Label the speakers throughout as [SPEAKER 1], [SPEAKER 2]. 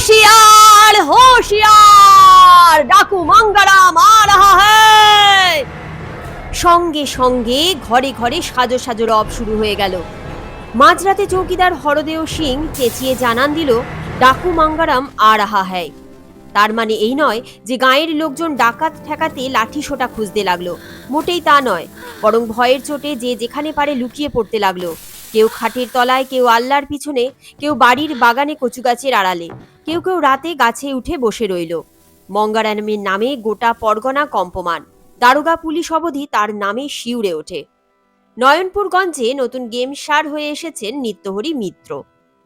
[SPEAKER 1] होशियार होशियार डाकू मंगाराम आ रहा है। সঙ্গে সঙ্গে ঘরে ঘরে সাজো সাজো রব শুরু হয়ে গেল। মাঝরাতে চৌকিদার হরদেও সিং চেঁচিয়ে জানান দিল, ডাকু মাঙ্গারাম আ রাহা হ্যায়। তার মানে এই নয় যে গাঁয়ের লোকজন ডাকাত ঠেকাতে লাঠি সোটা খুঁজতে লাগলো, মোটেই তা নয়। বরং ভয়ের চোটে যে যেখানে পারে লুকিয়ে পড়তে লাগলো। কেউ খাটের তলায়, কেউ আল্লার পিছনে, কেউ বাড়ির বাগানে কচু গাছের আড়ালে, কেউ কেউ রাতে গাছে উঠে বসে রইল। মঙ্গারামের নামে গোটা পরগনা কম্পমান, দারোগা পুলিশ অবধি তার নামে শিউরে ওঠে। নয়নপুরগঞ্জে নতুন গেম সার হয়ে এসেছেন নিত্যহরি মিত্র।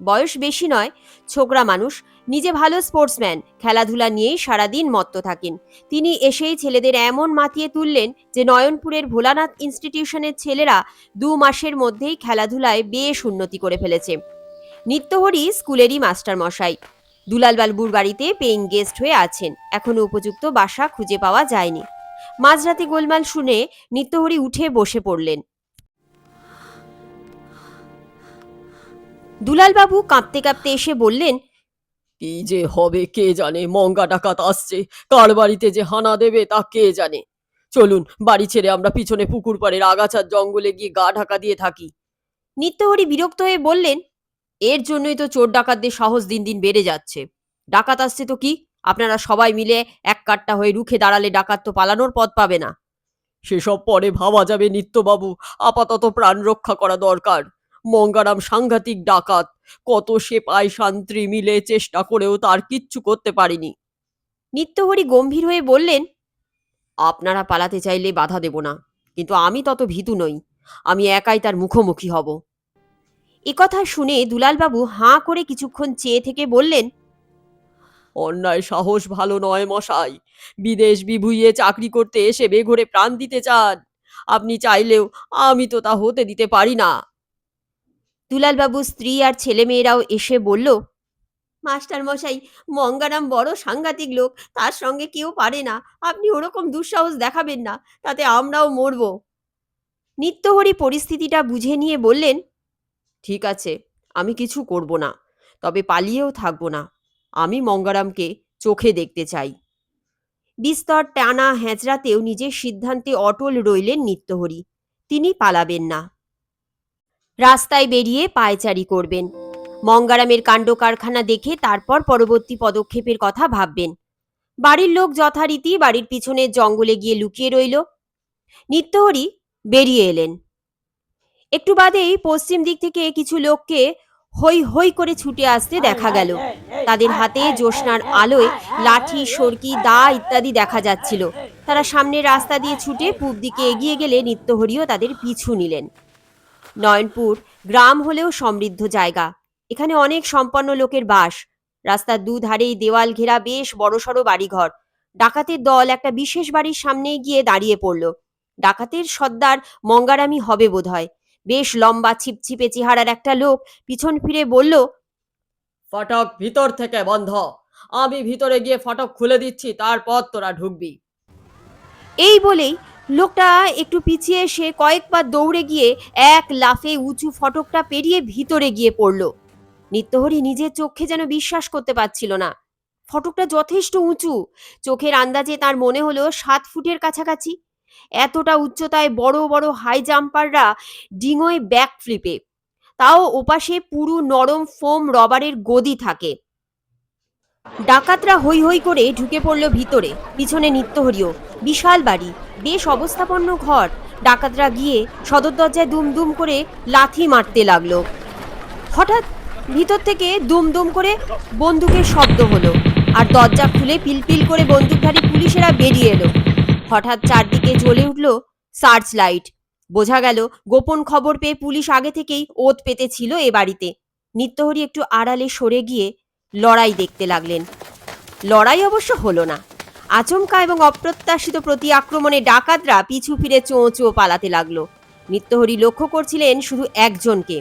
[SPEAKER 1] বয়স বেশি নয়, ছোকরা মানুষ, নিজে ভালো স্পোর্টসম্যান, খেলাধুলা নিয়েই সারাদিন মত্ত থাকেন। তিনি এসেই ছেলেদের এমন মাতিয়ে তুললেন যে নয়নপুরের ভোলানাথ ইনস্টিটিউশনের ছেলেরা 2 মাসের মধ্যেই খেলাধুলায় বেশ উন্নতি করে ফেলেছে। নিত্যহরি স্কুলেরই মাস্টার মশাই, দুলালবাবুর বাড়িতে পেইং গেস্ট হয়ে আছেন। এখনো উপযুক্ত বাসা খুঁজে পাওয়া যায়নি। মাঝরাতে গোলমাল শুনে নিত্যহরি উঠে বসে পড়লেন। দুলালবাবু কাঁপতে কাঁপতে এসে বললেন,
[SPEAKER 2] কি যে হবে কে জানে, মঙ্গা ডাকাত আসছে, কার বাড়িতে যে হানা দেবে তা কে জানে। চলুন বাড়ি ছেড়ে আমরা পিছনে পুকুর পাড়ের আগাছার জঙ্গলে গিয়ে গা ঢাকা দিয়ে থাকি।
[SPEAKER 1] নিত্যহরি বিরক্ত হয়ে বললেন, এর জন্যই তো চোর ডাকাতদের সাহস দিন দিন বেড়ে যাচ্ছে। ডাকাত আসছে তো কি, আপনারা সবাই মিলে এক কাট্টা হয়ে রুখে দাঁড়ালে ডাকাত তো পালানোর পথ পাবে না।
[SPEAKER 2] সেসব পরে ভাবা যাবে নিত্যবাবু, আপাতত প্রাণ রক্ষা করা দরকার। মঙ্গারাম সাংঘাতিক ডাকাত, কত সেপাই শান্ত্রী মিলে চেষ্টা করেও তার কিচ্ছু করতে পারিনি।
[SPEAKER 1] নিত্যহরি গম্ভীর হয়ে বললেন, আপনারা পালাতে চাইলে বাধা দেব না, কিন্তু আমি তত ভীতু নই। আমি একাই তার মুখোমুখি হব। একথা শুনে দুলালবাবু হাঁ করে কিছুক্ষণ চেয়ে থেকে বললেন,
[SPEAKER 2] অন্যায় সাহস ভালো নয় মশাই। বিদেশ বিভুঁইয়ে চাকরি করতে এসে বেঘরে প্রাণ দিতে চান, আপনি চাইলেও আমি তো তা হতে দিতে পারি না।
[SPEAKER 1] দুলালবাবু স্ত্রী আর ছেলেমেয়েরাও এসে বলল, মাস্টার মশাই, মঙ্গারাম বড় সাংঘাতিক লোক, তার সঙ্গে কেউ পারে না। আপনি ওরকম দুঃসাহস দেখাবেন না, তাতে আমরাও মরব। নিত্যহরি পরিস্থিতিটা বুঝে নিয়ে বললেন, ঠিক আছে, আমি কিছু করব না, তবে পালিয়েও থাকব না। আমি মঙ্গারামকে চোখে দেখতে চাই। বিস্তর টানা হ্যাঁচড়াতেও নিজের সিদ্ধান্তে অটল রইলেন নিত্যহরি। তিনি পালাবেন না, রাস্তায় বেরিয়ে পায়চারি করবেন। মঙ্গারামের কাণ্ড কারখানা দেখে তারপর পরবর্তী পদক্ষেপের কথা ভাববেন। বাড়ির লোক যথারীতি বাড়ির পিছনের জঙ্গলে গিয়ে লুকিয়ে রইল। নিত্যহরি বেরিয়ে এলেন। একটু বাদেই পশ্চিম দিক থেকে কিছু লোককে হৈ হৈ করে ছুটে আসতে দেখা গেল। তাদের হাতে জ্যোৎস্নার আলোয় লাঠি, সরকি, দা ইত্যাদি দেখা যাচ্ছিল। তারা সামনের রাস্তা দিয়ে ছুটে পূব দিকে এগিয়ে গেলে নিত্যহরিও তাদের পিছু নিলেন। নয়নপুর গ্রাম হলেও সমৃদ্ধ জায়গা, এখানে অনেক সম্পন্ন লোকের বাস। রাস্তার দুধারেই দেওয়াল ঘেরা বেশ বড়সড় বাড়িঘর। ডাকাতের দল একটা বিশেষ বাড়ির সামনে গিয়ে দাঁড়িয়ে পড়ল। ডাকাতের সর্দার মঙ্গারামই হবে বোধহয়। বেশ লম্বা ছিপছিপে চেহারার একটা লোক পিছন ফিরে বলল,
[SPEAKER 2] ফটক ভিতর থেকে বন্ধ, আমি ভিতরে গিয়ে ফটক খুলে দিচ্ছি, তারপর তোরা ঢুকবি।
[SPEAKER 1] এই বলেই লোকটা একটু পিছিয়ে এসে কয়েকবার দৌড়ে গিয়ে এক লাফে উঁচু ফটকটা পেরিয়ে ভিতরে গিয়ে পড়ল। নিত্যহরি নিজের চোখে যেন বিশ্বাস করতে পারছিল না। ফটকটা যথেষ্ট উঁচু, চোখের আন্দাজে তার মনে হলো 7 ফুটের কাছাকাছি। এতটা উচ্চতায় বড় বড় হাই জাম্পাররা ডিঙোয় ব্যাক ফ্লিপে, তাও ওপাশে পুরু নরম ফোম রবারের গদি থাকে। ডাকাতরা হৈ হৈ করে ঢুকে পড়ল ভিতরে, পিছনে নিত্যহরিও। বিশাল বাড়ি, বেশ অবস্থাপন্ন ঘর। ডাকাতরা গিয়ে সদর দরজায় দুম দুম করে লাথি মারতে লাগলো। হঠাৎ ভিতর থেকে দুম দুম করে বন্দুকের শব্দ হলো, আর দরজা খুলে পিলপিল করে বন্দুকধারী পুলিশেরা বেরিয়ে এলো। হঠাৎ চারদিকে জ্বলে উঠল সার্চ লাইট। বোঝা গেল গোপন খবর পেয়ে পুলিশ আগে থেকেই ওত পেতেছিল এ বাড়িতে। নিত্যহরি একটু আড়ালে সরে গিয়ে লড়াই দেখতে লাগলেন। লড়াই অবশ্য হলো না। আচমকা এবং অপ্রত্যাশিত প্রতি আক্রমণে ডাকাতরা পিছু ফিরে চোঁ চোঁ পালাতে লাগলো। নিত্যহরি লক্ষ্য করছিলেন শুধু একজনকে,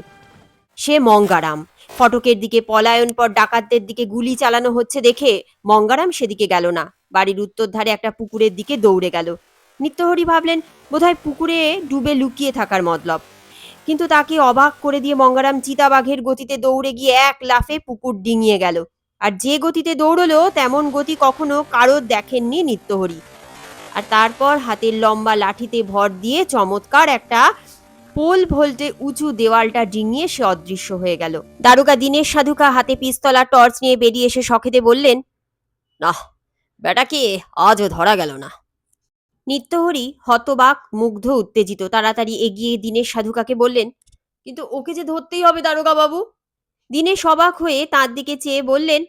[SPEAKER 1] সে মঙ্গারাম। ফটকের দিকে পলায়ন পর ডাকাতদের দিকে গুলি চালানো হচ্ছে দেখে মঙ্গারাম সেদিকে গেল না, বাড়ির উত্তর ধারে একটা পুকুরের দিকে দৌড়ে গেল। নিত্যহরি ভাবলেন বোধহয় পুকুরে ডুবে লুকিয়ে থাকার মতলব, কিন্তু তাকে অবাক করে দিয়ে মঙ্গারাম চিতাবাঘের গতিতে দৌড়ে গিয়ে এক লাফে পুকুর ডিঙিয়ে গেল। আর যে গতিতে দৌড়লো তেমন গতি কখনো কারোর দেখেননি নিত্যহরি। আর তারপর হাতের লম্বা লাঠিতে ভর দিয়ে চমৎকার একটা পোল ভোল্টে উঁচু দেওয়ালটা ডিঙিয়ে সে অদৃশ্য হয়ে গেল। দারোগা দীনেশ সাধুকা হাতে পিস্তল আর টর্চ নিয়ে বেরিয়ে এসে শখেতে বললেন, নাহ, বেটাকে আজও ধরা গেল না। নিত্যহরি হতবাক, মুগ্ধ, উত্তেজিত তাড়াতাড়ি এগিয়ে দীনেশ সাধুকাকে বললেন, কিন্তু ওকে যে ধরতেই হবে দারোগা বাবু। দীনেশ অবাক হয়ে তার দিকে চেয়ে বললেন,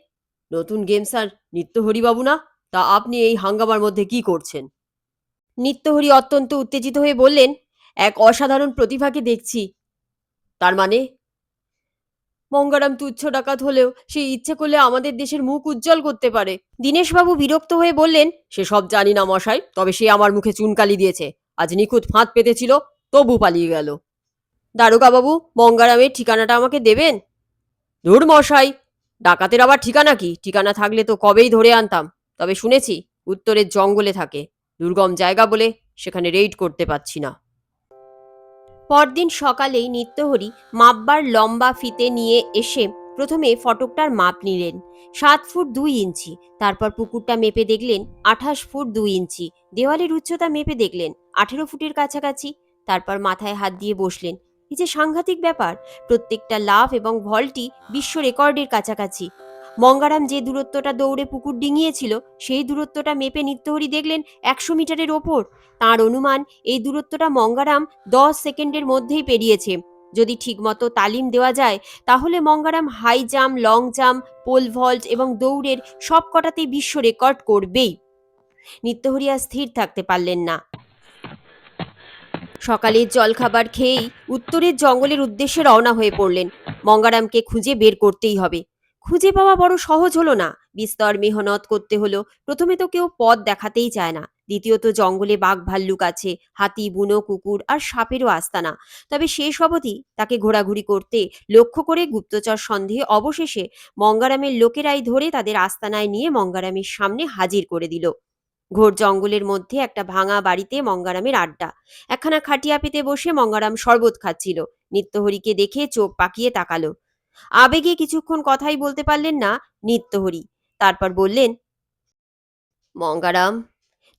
[SPEAKER 1] নতুন গেম স্যার, নিত্যহরি বাবু না? তা আপনি এই হাঙ্গামার মধ্যে কি করছেন? নিত্যহরি অত্যন্ত উত্তেজিত হয়ে বললেন, এক অসাধারণ প্রতিভাকে দেখছি। তার মানে? মঙ্গারাম তুচ্ছ ডাকাত হলেও সে ইচ্ছে করলে আমাদের দেশের মুখ উজ্জ্বল করতে পারে। দীনেশবাবু বিরক্ত হয়ে বললেন, সে সব জানি না মশাই, তবে সে আমার মুখে চুনকালি দিয়েছে। আজ নিখুঁত ফাঁদ পেতেছিল, তবু পালিয়ে গেল। দারোগা বাবু, মঙ্গারামের ঠিকানাটা আমাকে দেবেন? ধুর মশাই, ডাকাতের আবার ঠিকানা কি? ঠিকানা থাকলে তো কবেই ধরে আনতাম। তবে শুনেছি উত্তরের জঙ্গলে থাকে, দুর্গম জায়গা বলে সেখানে রেইড করতে পারছি না। পরদিন সকালেই নিত্যহরি মাপবার লম্বা ফিতে নিয়ে এসে প্রথমে ফটকটার মাপ নিলেন 7 ফুট 2 ইঞ্চি। তারপর পুকুরটা মেপে দেখলেন 28 ফুট 2 ইঞ্চি। দেওয়ালের উচ্চতা মেপে দেখলেন 18 ফুটের কাছাকাছি। তারপর মাথায় হাত দিয়ে বসলেন। এই যে সাংঘাতিক ব্যাপার, প্রত্যেকটা লাফ এবং ভল্টই বিশ্ব রেকর্ডের কাছাকাছি। মঙ্গারাম যে দূরত্বটা দৌড়ে পুকুর ডিঙিয়েছিল সেই দূরত্বটা মেপে নিত্যহরি দেখলেন 100 মিটারের ওপর। তাঁর অনুমান এই দূরত্বটা মঙ্গারাম 10 সেকেন্ডের মধ্যেই পেরিয়েছে। যদি ঠিকমতো তালিম দেওয়া যায় তাহলে Mangaram high jump, long jump, pole vault এবং দৌড়ের সব কটাতেই বিশ্ব রেকর্ড করবেই। নিত্যহরি আর স্থির থাকতে পারলেন না। সকালের জলখাবার খেয়েই উত্তরের জঙ্গলের উদ্দেশ্যে রওনা হয়ে পড়লেন। মঙ্গারামকে খুঁজে বের করতেই হবে। খুঁজে পাওয়া বড় সহজ হলো না, বিস্তর মেহনত করতে হলো। প্রথমে তো কেউ পথ দেখাতেই চায় না, দ্বিতীয়ত জঙ্গলে বাঘ ভাল্লুক আছে, হাতি, বুনো কুকুর আর সাপেরও আস্তানা। তবে শেষ অবধি তাকে ঘোরাঘুরি করতে লক্ষ্য করে গুপ্তচর সন্দেহে অবশেষে মঙ্গারামের লোকেরাই ধরে তাদের আস্তানায় নিয়ে মঙ্গারামের সামনে হাজির করে দিল। ঘোর জঙ্গলের মধ্যে একটা ভাঙা বাড়িতে মঙ্গারামের আড্ডা। একখানা খাটিয়া পেতে বসে মঙ্গারাম শরবত খাচ্ছিল। নিত্যহরিকে দেখে চোখ পাকিয়ে তাকালো। আবেগে কিছুক্ষণ কথাই বলতে পারলেন না নিত্যহরি। তারপর বললেন, মঙ্গারাম,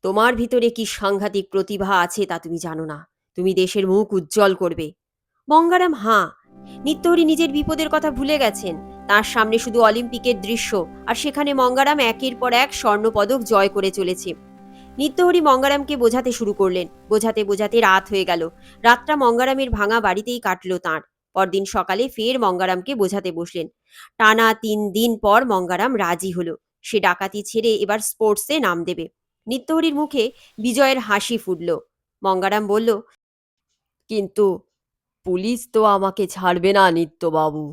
[SPEAKER 1] তোমার ভিতরে কি সাংঘাতিক প্রতিভা আছে তা তুমি জানো না। তুমি দেশের মুখ উজ্জ্বল করবে। মঙ্গারাম হাঁ। নিত্যহরি নিজের বিপদের কথা ভুলে গেছেন। তার সামনে শুধু অলিম্পিকের দৃশ্য, আর সেখানে মঙ্গারাম একের পর এক স্বর্ণপদক জয় করে চলেছে। নিত্যহরি মঙ্গারামকে বোঝাতে শুরু করলেন। বোঝাতে বোঝাতে রাত হয়ে গেল। রাতটা মঙ্গারামের ভাঙা বাড়িতেই কাটল তাঁর। পরদিন সকালে ফের মঙ্গারামকে বোঝাতে বসলেন। টানা 3 দিন পর মঙ্গারাম রাজি হলো। সে ডাকাতি ছেড়ে এবার স্পোর্টসে নাম দেবে। নিত্যহরির মুখে বিজয়ের হাসি ফুটল। মঙ্গারাম বলল, কিন্তু পুলিশ তো আমাকে ছাড়বে না নিত্যবাবু।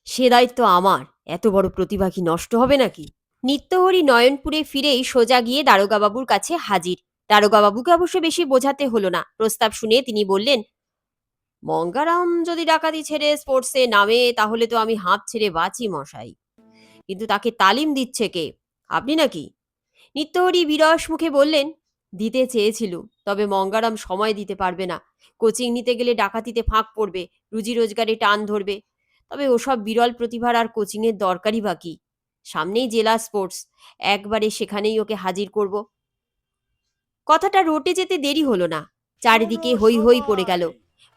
[SPEAKER 1] সে দায়িত্ব আমার। এত বড় প্রতিভা কি নষ্ট হবে নাকি? নিত্যহরি নয়নপুরে ফিরেই সোজা গিয়ে দারোগাবাবুর কাছে হাজির। দারোগাবাবুকে অবশ্য বেশি বোঝাতে হলো না। প্রস্তাব শুনে তিনি বললেন, মঙ্গারাম যদি ডাকাতি ছেড়ে স্পোর্টসে নামে তাহলে তো আমি হাঁপ ছেড়ে বাঁচি মশাই। কিন্তু তাকে তালিম দিচ্ছে কে? আপনি নাকি? নিত্যহরি বিরস মুখে বললেন, দিতে চেয়েছিল, তবে মঙ্গারাম সময় দিতে পারবে না। কোচিং নিতে গেলে ডাকাতিতে ফাঁক পড়বে, রুজি রোজগারে টান ধরবে। তবে ওসব বিরল প্রতিভার আর কোচিংয়ের দরকারই বা কি? সামনেই জেলা স্পোর্টস, একবারে সেখানেই ওকে হাজির করব। কথাটা রটে যেতে দেরি হলো না। চারিদিকে হৈ হৈ পড়ে গেল।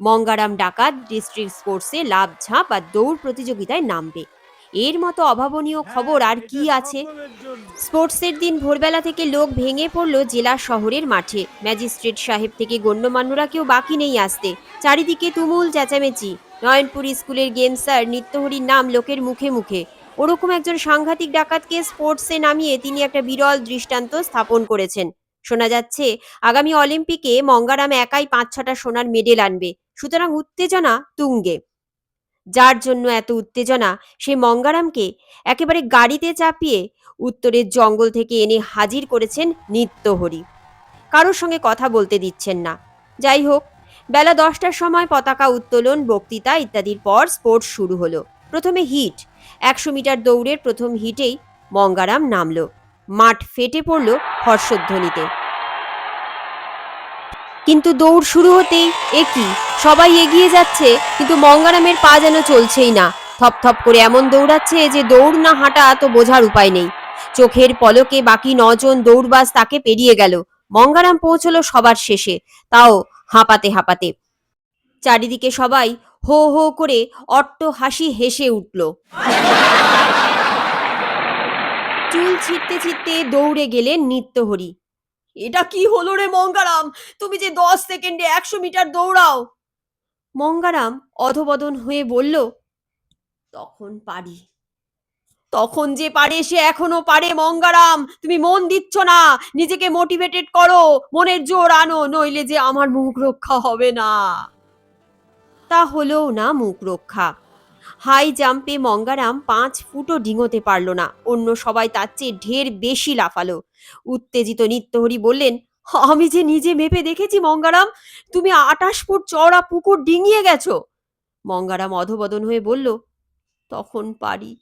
[SPEAKER 1] মঙ্গারাম ডাকাত ডিস্ট্রিক্ট স্পোর্টসে লাফ ঝাঁপ আর দৌড় প্রতিযোগিতায় নামবে। এর মতো অভাবনীয় খবর আর কি আছে? স্পোর্টসের দিন ভোরবেলা থেকে লোক ভেঙে পড়ল জেলা শহরের মাঠে। ম্যাজিস্ট্রেট সাহেব থেকে গণ্যমান্যরা কেউ বাকি নেই আসতে। চারিদিকে তুমুল চেঁচামেচি। নয়নপুর স্কুলের গেম স্যার নিত্যহরির নাম লোকের মুখে মুখে। ওরকম একজন সাংঘাতিক ডাকাতকে স্পোর্টসে নামিয়ে তিনি একটা বিরল দৃষ্টান্ত স্থাপন করেছেন। শোনা যাচ্ছে আগামী অলিম্পিকে মঙ্গারাম একাই 5-6টা সোনার মেডেল আনবে। সুতরাং উত্তেজনা তুঙ্গে। যার জন্য এত উত্তেজনা, সে মঙ্গারামকে একেবারে গাড়িতে চাপিয়ে উত্তরের জঙ্গল থেকে এনে হাজির করেছেন নিত্যহরি। কারোর সঙ্গে কথা বলতে দিচ্ছেন না। যাই হোক, বেলা 10টার সময় পতাকা উত্তোলন, বক্তৃতা ইত্যাদির পর স্পোর্টস শুরু হলো। প্রথমে হিট। 100 মিটার দৌড়ের প্রথম হিটেই মঙ্গারাম নামলো। মাঠ ফেটে পড়ল হর্ষধ্বনিতে। কিন্তু দৌড় শুরু হতেই একই, সবাই এগিয়ে যাচ্ছে কিন্তু মঙ্গারামের পা যেন চলছেই না। থপ করে এমন দৌড়াচ্ছে যে দৌড় না হাঁটা তো বোঝার উপায় নেই। চোখের পলকে বাকি 9 জন দৌড়বাজ তাকে পেরিয়ে গেল। মঙ্গারাম পৌঁছলো সবার শেষে, তাও হাঁপাতে হাঁপাতে। চারিদিকে সবাই হো হো করে অট্ট হাসি হেসে উঠল। চুল ছিঁড়তে ছিঁড়তে দৌড়ে গেলেন নিত্যহরি।
[SPEAKER 2] এটা কি হলো রে মঙ্গারাম, তুমি যে 10 সেকেন্ডে 100 মিটার দৌড়াও।
[SPEAKER 1] মঙ্গারাম অধবদন হয়ে বলল, তখন পারি।
[SPEAKER 2] তখন যে পারে সে এখনো পারে মঙ্গারাম, তুমি মন দিচ্ছ না, নিজেকে মোটিভেটেড করো, মনের জোর আনো, নইলে যে আমার মুখ রক্ষা হবে না।
[SPEAKER 1] তা হলেও না মুখ রক্ষা। হাই জাম্পে মঙ্গারাম 5 ফুটও ডিঙোতে পারল না। অন্য সবাই তার চেয়ে ঢের বেশি লাফালো। উত্তেজিত নিত্যহরি বললেন, আমি যে নিজে মেপে দেখেছি মঙ্গারাম, তুমি 28 ফুট চওড়া পুকুর ডিঙিয়ে গেছো। মঙ্গারাম অধবদন হয়ে বলল, তখন পারি।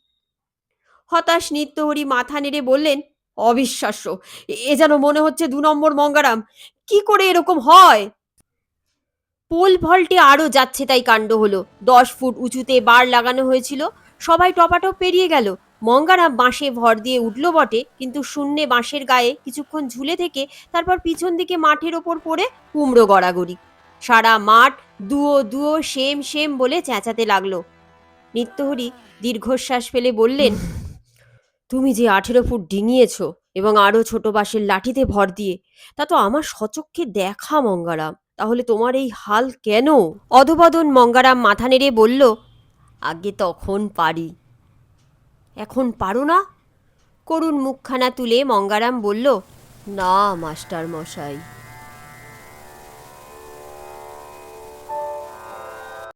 [SPEAKER 1] হতাশ নিত্যহরি মাথা নেড়ে বললেন, অবিশ্বাস্য, এ যেন মনে হচ্ছে 2 নম্বর মঙ্গারাম। কি করে এরকম হয়? পোল ভল্টে আরো যাচ্ছে তাই কাণ্ড হলো। 10 ফুট উঁচুতে বার লাগানো হয়েছিল। সবাই টপাটপ পেরিয়ে গেল। মঙ্গারাম বাঁশে ভর দিয়ে উঠল বটে, কিন্তু শূন্যে বাঁশের গায়ে কিছুক্ষণ ঝুলে থেকে তারপর পিছন দিকে মাঠের ওপর পড়ে কুমড়ো গড়াগড়ি। সারা মাঠ দুয়ো দুয়ো সেম সেম বলে চেঁচাতে লাগলো। নিত্যহরি দীর্ঘশ্বাস ফেলে বললেন, তুমি যে 18 ফুট ডিঙিয়েছ এবং আরো ছোট বাঁশের লাঠিতে ভর দিয়ে, তা তো আমার সচক্ষে দেখা মঙ্গারাম। তাহলে তোমার এই হাল কেন? অধবদন মঙ্গারাম মাথা নেড়ে বলল, আগে তখন পারি। এখন পারো না? করুণ মুখখানা তুলে মঙ্গারাম বলল, না মাস্টার মশাই,